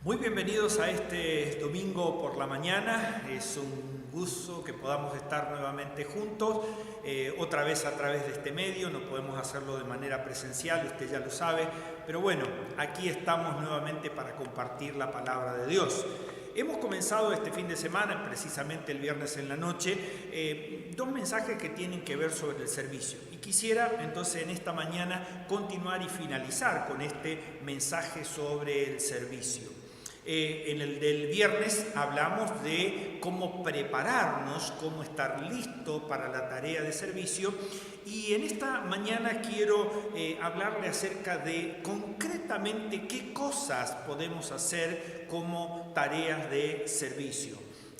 Muy bienvenidos a este domingo por la mañana. Es un gusto que podamos estar nuevamente juntos, otra vez a través de este medio. No podemos hacerlo de manera presencial, usted ya lo sabe, pero bueno, aquí estamos nuevamente para compartir la palabra de Dios. Hemos comenzado este fin de semana, precisamente el viernes en la noche, dos mensajes que tienen que ver sobre el servicio. Y quisiera entonces en esta mañana continuar y finalizar con este mensaje sobre el servicio. En el del viernes hablamos de cómo prepararnos, cómo estar listo para la tarea de servicio, y en esta mañana quiero hablarle acerca de concretamente qué cosas podemos hacer como tareas de servicio.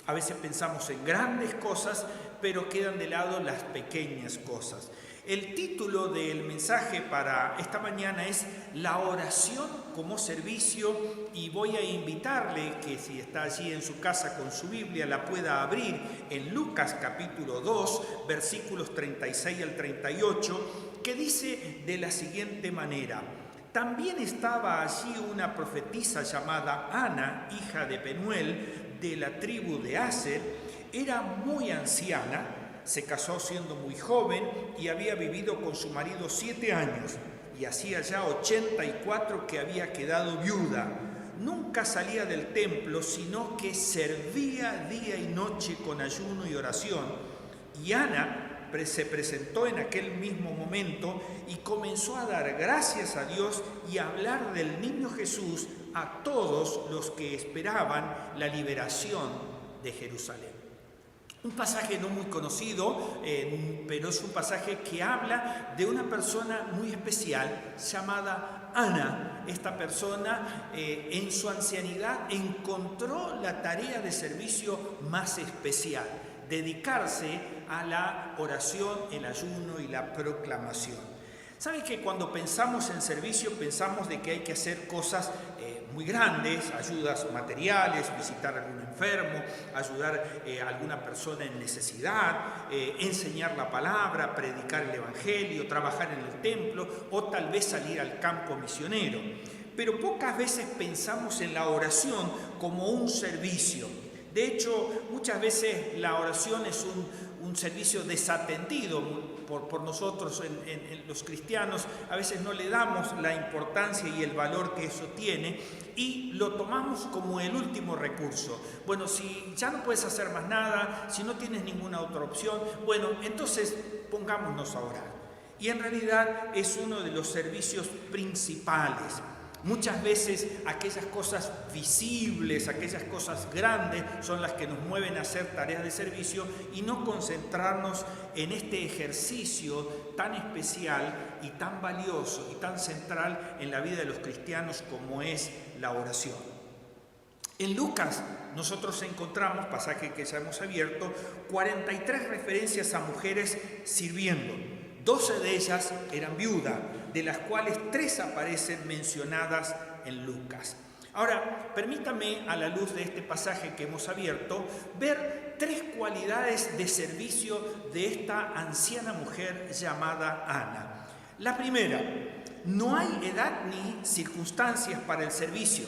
A veces pensamos en grandes cosas, pero quedan de lado las pequeñas cosas. El título del mensaje para esta mañana es La oración como servicio, y voy a invitarle que si está allí en su casa con su Biblia la pueda abrir en Lucas capítulo 2, versículos 36 al 38, que dice de la siguiente manera: También estaba allí una profetisa llamada Ana, hija de Penuel, de la tribu de Aser. Era muy anciana, se casó siendo muy joven y había vivido con su marido 7 años, y hacía ya 84 que había quedado viuda. Nunca salía del templo, sino que servía día y noche con ayuno y oración. Y Ana se presentó en aquel mismo momento y comenzó a dar gracias a Dios y a hablar del niño Jesús a todos los que esperaban la liberación de Jerusalén. Un pasaje no muy conocido, pero es un pasaje que habla de una persona muy especial llamada Ana. Esta persona en su ancianidad encontró la tarea de servicio más especial: dedicarse a la oración, el ayuno y la proclamación. ¿Sabe que cuando pensamos en servicio pensamos de que hay que hacer cosas muy grandes, ayudas materiales, visitar a algún enfermo, ayudar a alguna persona en necesidad, enseñar la palabra, predicar el evangelio, trabajar en el templo o tal vez salir al campo misionero? Pero pocas veces pensamos en la oración como un servicio. De hecho, muchas veces la oración es un servicio desatendido por nosotros, en los cristianos. A veces no le damos la importancia y el valor que eso tiene y lo tomamos como el último recurso. Bueno, si ya no puedes hacer más nada, si no tienes ninguna otra opción, bueno, entonces pongámonos a orar. Y en realidad es uno de los servicios principales. Muchas veces aquellas cosas visibles, aquellas cosas grandes son las que nos mueven a hacer tareas de servicio y no concentrarnos en este ejercicio tan especial y tan valioso y tan central en la vida de los cristianos como es la oración. En Lucas nosotros encontramos, pasaje que ya hemos abierto, 43 referencias a mujeres sirviendo. 12 de ellas eran viudas, de las cuales 3 aparecen mencionadas en Lucas. Ahora, permítame, a la luz de este pasaje que hemos abierto, ver 3 cualidades de servicio de esta anciana mujer llamada Ana. La primera: no hay edad ni circunstancias para el servicio.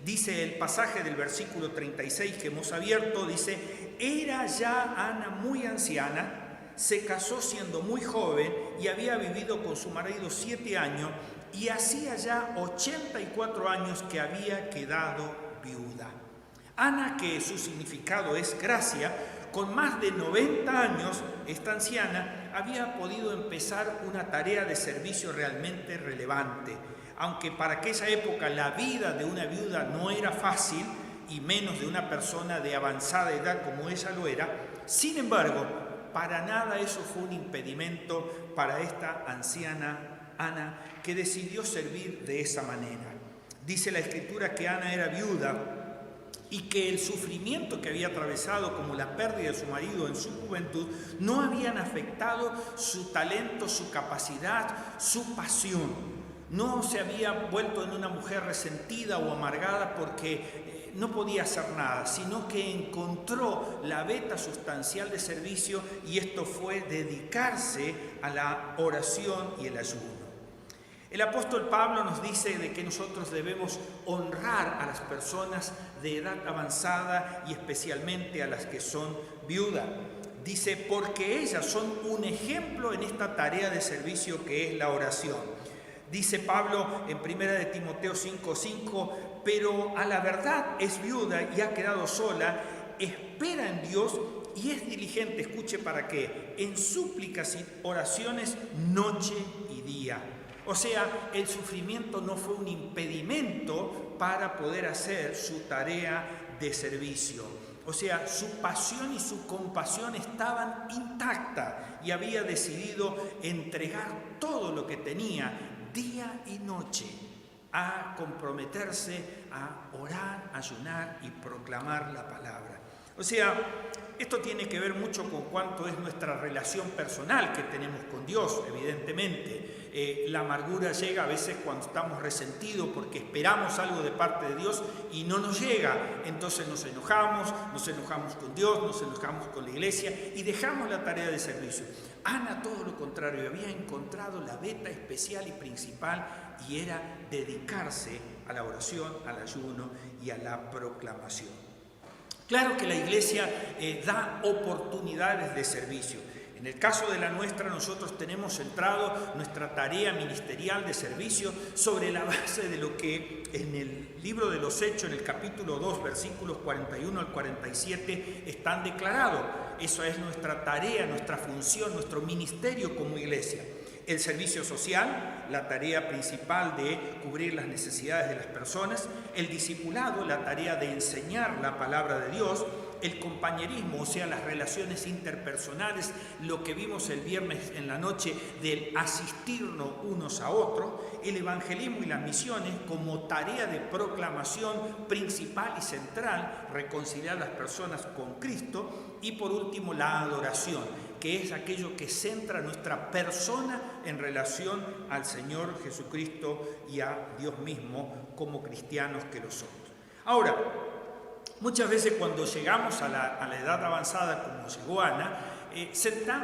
Dice el pasaje del versículo 36 que hemos abierto, dice: era ya Ana muy anciana, se casó siendo muy joven y había vivido con su marido 7 años y hacía ya 84 años que había quedado viuda. Ana, que su significado es gracia, con más de 90 años, esta anciana había podido empezar una tarea de servicio realmente relevante. Aunque para aquella época la vida de una viuda no era fácil, y menos de una persona de avanzada edad como ella lo era, sin embargo, para nada eso fue un impedimento para esta anciana Ana, que decidió servir de esa manera. Dice la Escritura que Ana era viuda y que el sufrimiento que había atravesado, como la pérdida de su marido en su juventud, no habían afectado su talento, su capacidad, su pasión. No se había vuelto en una mujer resentida o amargada porque no podía hacer nada, sino que encontró la veta sustancial de servicio, y esto fue dedicarse a la oración y el ayuno. El apóstol Pablo nos dice de que nosotros debemos honrar a las personas de edad avanzada y especialmente a las que son viudas. Dice, porque ellas son un ejemplo en esta tarea de servicio que es la oración. Dice Pablo en 1 de Timoteo 5:5, pero a la verdad es viuda y ha quedado sola, espera en Dios y es diligente, escuche para qué, en súplicas y oraciones noche y día. O sea, el sufrimiento no fue un impedimento para poder hacer su tarea de servicio. O sea, su pasión y su compasión estaban intactas y había decidido entregar todo lo que tenía día y noche a comprometerse a orar, ayunar y proclamar la palabra. O sea, esto tiene que ver mucho con cuánto es nuestra relación personal que tenemos con Dios, evidentemente. La amargura llega a veces cuando estamos resentidos porque esperamos algo de parte de Dios y no nos llega. Entonces nos enojamos con Dios, nos enojamos con la iglesia y dejamos la tarea de servicio. Ana, todo lo contrario, había encontrado la beta especial y principal y era dedicarse a la oración, al ayuno y a la proclamación. Claro que la iglesia da oportunidades de servicio. En el caso de la nuestra, nosotros tenemos centrado nuestra tarea ministerial de servicio sobre la base de lo que en el libro de los Hechos, en el capítulo 2, versículos 41 al 47, están declarados. Eso es nuestra tarea, nuestra función, nuestro ministerio como iglesia. El servicio social, la tarea principal de cubrir las necesidades de las personas. El discipulado, la tarea de enseñar la palabra de Dios. El compañerismo, o sea, las relaciones interpersonales, lo que vimos el viernes en la noche del asistirnos unos a otros. El evangelismo y las misiones como tarea de proclamación principal y central, reconciliar a las personas con Cristo. Y por último, la adoración, que es aquello que centra nuestra persona en relación al Señor Jesucristo y a Dios mismo como cristianos que lo somos. Ahora, muchas veces cuando llegamos a la edad avanzada, como llegó Ana,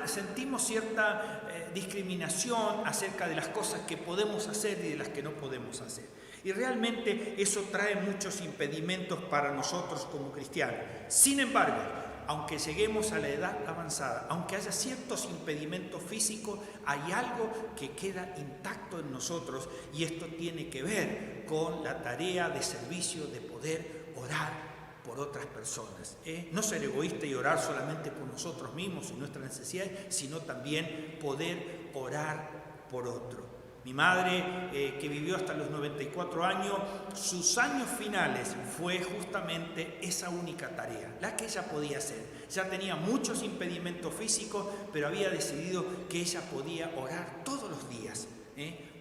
sentimos cierta discriminación acerca de las cosas que podemos hacer y de las que no podemos hacer. Y realmente eso trae muchos impedimentos para nosotros como cristianos. Sin embargo, aunque lleguemos a la edad avanzada, aunque haya ciertos impedimentos físicos, hay algo que queda intacto en nosotros y esto tiene que ver con la tarea de servicio, de poder orar por otras personas. No ser egoísta y orar solamente por nosotros mismos y nuestras necesidades, sino también poder orar por otro. Mi madre, que vivió hasta los 94 años, sus años finales fue justamente esa única tarea, la que ella podía hacer. Ya tenía muchos impedimentos físicos, pero había decidido que ella podía orar todos los días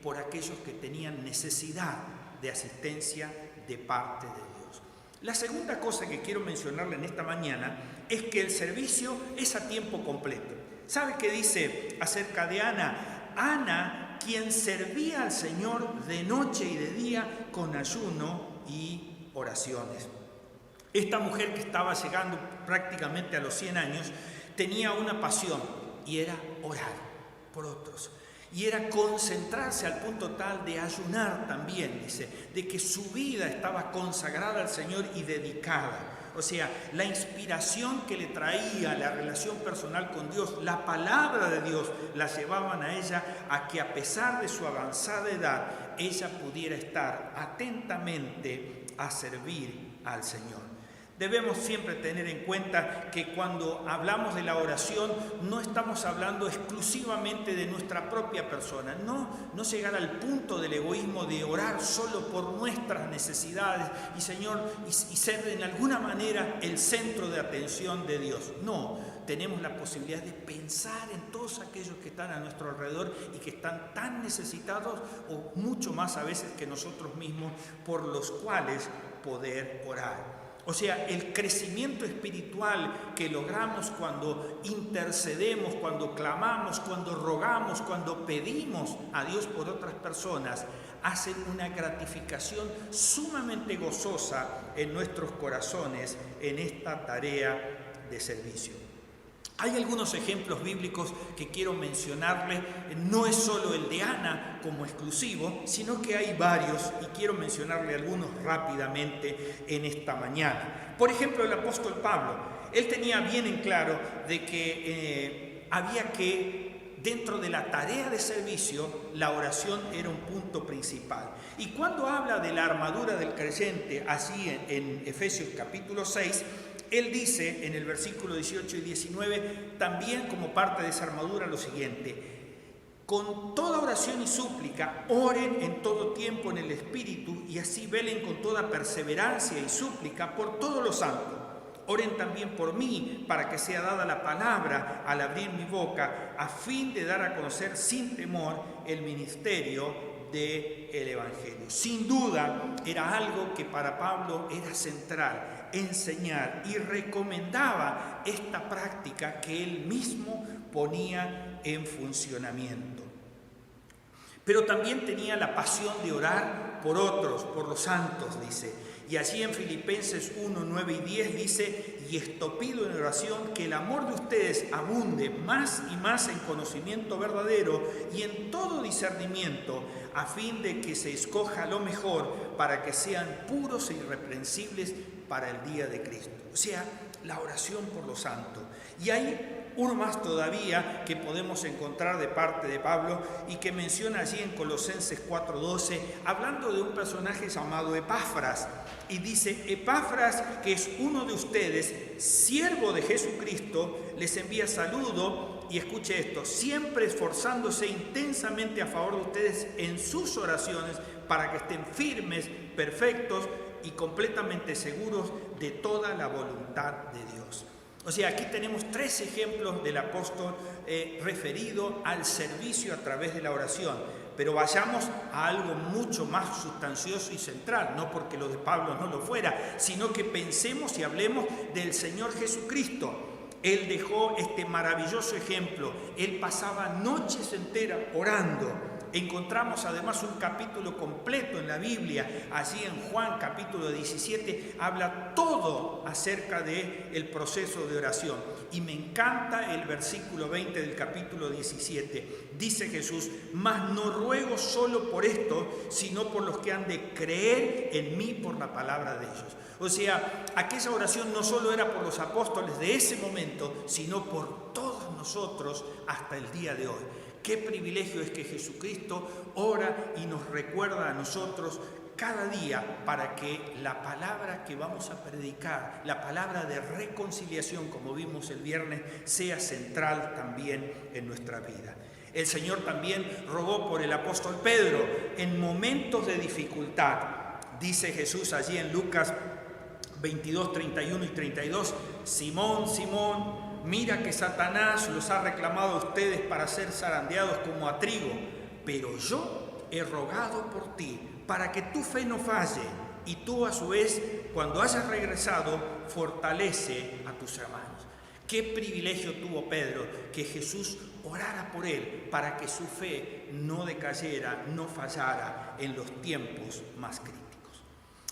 por aquellos que tenían necesidad de asistencia de parte de Dios. La segunda cosa que quiero mencionarle en esta mañana es que el servicio es a tiempo completo. ¿Sabe qué dice acerca de Ana? Ana, quien servía al Señor de noche y de día con ayuno y oraciones. Esta mujer que estaba llegando prácticamente a los 100 años tenía una pasión y era orar por otros. Y era concentrarse al punto tal de ayunar también, dice, de que su vida estaba consagrada al Señor y dedicada. O sea, la inspiración que le traía la relación personal con Dios, la palabra de Dios, la llevaban a ella a que a pesar de su avanzada edad, ella pudiera estar atentamente a servir al Señor. Debemos siempre tener en cuenta que cuando hablamos de la oración no estamos hablando exclusivamente de nuestra propia persona, no llegar al punto del egoísmo de orar solo por nuestras necesidades y Señor, y ser en alguna manera el centro de atención de Dios. No, tenemos la posibilidad de pensar en todos aquellos que están a nuestro alrededor y que están tan necesitados o mucho más a veces que nosotros mismos, por los cuales poder orar. O sea, el crecimiento espiritual que logramos cuando intercedemos, cuando clamamos, cuando rogamos, cuando pedimos a Dios por otras personas, hacen una gratificación sumamente gozosa en nuestros corazones en esta tarea de servicio. Hay algunos ejemplos bíblicos que quiero mencionarles. No es solo el de Ana como exclusivo, sino que hay varios y quiero mencionarle algunos rápidamente en esta mañana. Por ejemplo, el apóstol Pablo. Él tenía bien en claro de que había que, dentro de la tarea de servicio, la oración era un punto principal. Y cuando habla de la armadura del creyente, así en Efesios capítulo 6, él dice en el versículo 18 y 19, también como parte de esa armadura, lo siguiente: con toda oración y súplica, oren en todo tiempo en el Espíritu, y así velen con toda perseverancia y súplica por todos los santos. Oren también por mí, para que sea dada la palabra al abrir mi boca, a fin de dar a conocer sin temor el ministerio del Evangelio. Sin duda, era algo que para Pablo era central, enseñar, y recomendaba esta práctica que él mismo ponía en funcionamiento. Pero también tenía la pasión de orar por otros, por los santos, dice. Y allí en Filipenses 1, 9 y 10 dice: y esto pido en oración, que el amor de ustedes abunde más y más en conocimiento verdadero y en todo discernimiento, a fin de que se escoja lo mejor, para que sean puros e irreprensibles para el día de Cristo. O sea, la oración por los santos. Y hay uno más todavía que podemos encontrar de parte de Pablo y que menciona allí en Colosenses 4:12, hablando de un personaje llamado Epafras. Y dice: Epafras, que es uno de ustedes, siervo de Jesucristo, les envía saludo, y escuche esto, siempre esforzándose intensamente a favor de ustedes en sus oraciones, para que estén firmes, perfectos y completamente seguros de toda la voluntad de Dios. O sea, aquí tenemos 3 ejemplos del apóstol referido al servicio a través de la oración. Pero vayamos a algo mucho más sustancioso y central, no porque lo de Pablo no lo fuera, sino que pensemos y hablemos del Señor Jesucristo. Él dejó este maravilloso ejemplo. Él pasaba noches enteras orando. Encontramos además un capítulo completo en la Biblia, allí en Juan capítulo 17, habla todo acerca del proceso de oración. Y me encanta el versículo 20 del capítulo 17. Dice Jesús: mas no ruego solo por esto, sino por los que han de creer en mí por la palabra de ellos. O sea, aquella oración no solo era por los apóstoles de ese momento, sino por todos nosotros hasta el día de hoy. Qué privilegio es que Jesucristo ora y nos recuerda a nosotros cada día para que la palabra que vamos a predicar, la palabra de reconciliación, como vimos el viernes, sea central también en nuestra vida. El Señor también rogó por el apóstol Pedro en momentos de dificultad. Dice Jesús allí en Lucas 22, 31 y 32, Simón, Simón, mira que Satanás los ha reclamado a ustedes para ser zarandeados como a trigo, pero yo he rogado por ti, para que tu fe no falle, y tú a su vez, cuando hayas regresado, fortalece a tus hermanos. Qué privilegio tuvo Pedro, que Jesús orara por él, para que su fe no decayera, no fallara en los tiempos más críticos.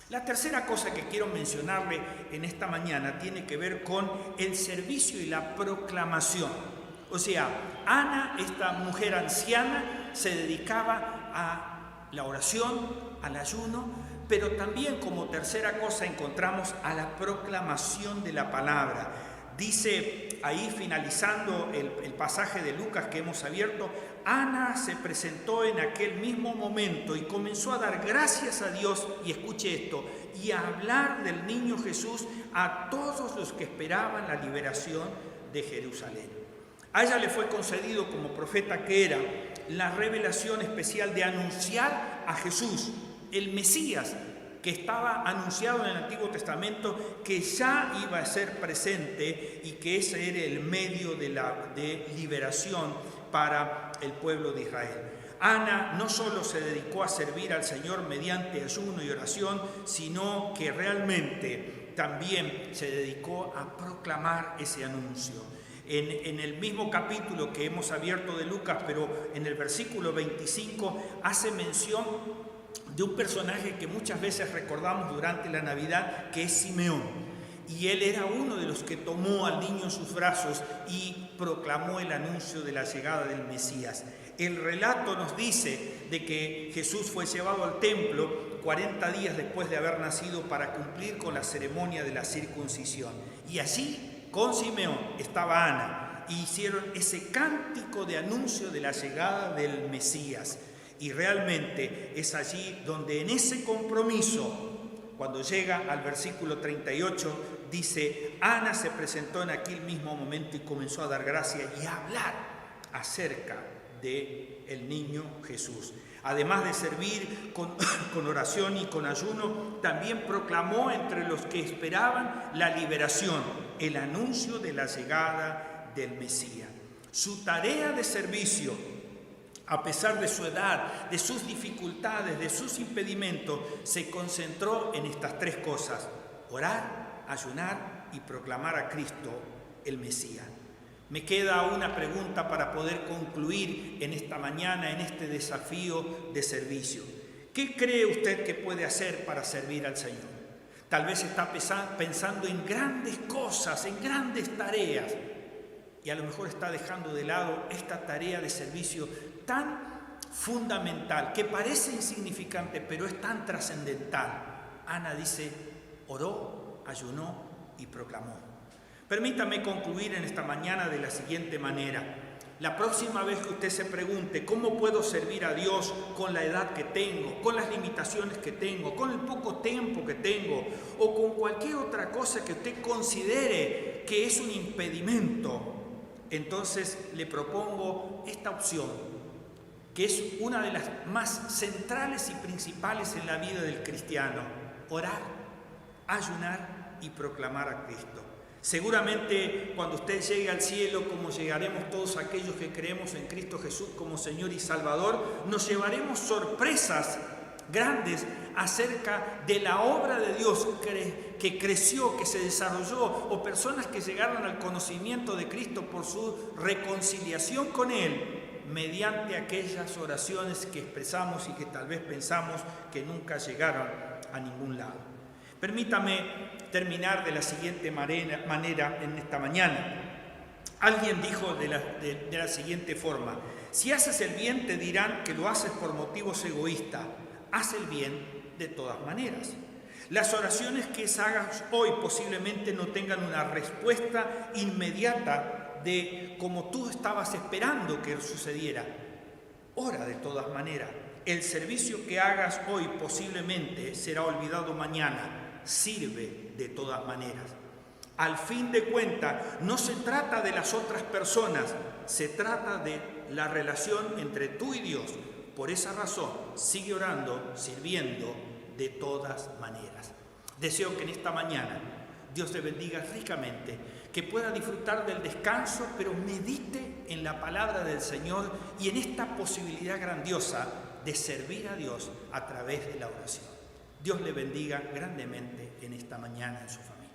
La tercera cosa que quiero mencionarle en esta mañana tiene que ver con el servicio y la proclamación. O sea, Ana, esta mujer anciana, se dedicaba a la oración, al ayuno, pero también como tercera cosa encontramos a la proclamación de la palabra. Dice ahí, finalizando el pasaje de Lucas que hemos abierto, Ana se presentó en aquel mismo momento y comenzó a dar gracias a Dios, y escuche esto, y a hablar del niño Jesús a todos los que esperaban la liberación de Jerusalén. A ella le fue concedido, como profeta que era, la revelación especial de anunciar a Jesús, el Mesías, que estaba anunciado en el Antiguo Testamento, que ya iba a ser presente y que ese era el medio de liberación para el pueblo de Israel. Ana no solo se dedicó a servir al Señor mediante ayuno y oración, sino que realmente también se dedicó a proclamar ese anuncio. En el mismo capítulo que hemos abierto de Lucas, pero en el versículo 25, hace mención de un personaje que muchas veces recordamos durante la Navidad, que es Simeón. y él era uno de los que tomó al niño en sus brazos y proclamó el anuncio de la llegada del Mesías. El relato nos dice de que Jesús fue llevado al templo 40 días después de haber nacido para cumplir con la ceremonia de la circuncisión. Y allí, con Simeón, estaba Ana, y hicieron ese cántico de anuncio de la llegada del Mesías. Y realmente es allí donde en ese compromiso, cuando llega al versículo 38, dice, Ana se presentó en aquel mismo momento y comenzó a dar gracias y a hablar acerca del niño Jesús. Además de servir con oración y con ayuno, también proclamó entre los que esperaban la liberación, el anuncio de la llegada del Mesías. Su tarea de servicio, a pesar de su edad, de sus dificultades, de sus impedimentos, se concentró en estas tres cosas: orar, ayunar y proclamar a Cristo, el Mesías. Me queda una pregunta para poder concluir en esta mañana, en este desafío de servicio. ¿Qué cree usted que puede hacer para servir al Señor? Tal vez está pensando en grandes cosas, en grandes tareas, y a lo mejor está dejando de lado esta tarea de servicio tan fundamental, que parece insignificante, pero es tan trascendental. Ana dice, oró, ayunó y proclamó. Permítame concluir en esta mañana de la siguiente manera. La próxima vez que usted se pregunte cómo puedo servir a Dios con la edad que tengo, con las limitaciones que tengo, con el poco tiempo que tengo o con cualquier otra cosa que usted considere que es un impedimento, entonces le propongo esta opción, que es una de las más centrales y principales en la vida del cristiano: orar, ayunar y proclamar a Cristo. Seguramente cuando usted llegue al cielo, como llegaremos todos aquellos que creemos en Cristo Jesús como Señor y Salvador, nos llevaremos sorpresas grandes acerca de la obra de Dios que creció, que se desarrolló, o personas que llegaron al conocimiento de Cristo por su reconciliación con Él, mediante aquellas oraciones que expresamos y que tal vez pensamos que nunca llegaron a ningún lado. Permítame terminar de la siguiente manera en esta mañana. Alguien dijo de la siguiente forma: si haces el bien te dirán que lo haces por motivos egoístas. Haz el bien de todas maneras. Las oraciones que hagas hoy posiblemente no tengan una respuesta inmediata de como tú estabas esperando que sucediera. Ora de todas maneras. El servicio que hagas hoy posiblemente será olvidado mañana. Sirve de todas maneras. Al fin de cuentas, no se trata de las otras personas, se trata de la relación entre tú y Dios. Por esa razón, sigue orando, sirviendo de todas maneras. Deseo que en esta mañana Dios te bendiga ricamente, que pueda disfrutar del descanso, pero medite en la palabra del Señor y en esta posibilidad grandiosa de servir a Dios a través de la oración. Dios le bendiga grandemente en esta mañana en su familia.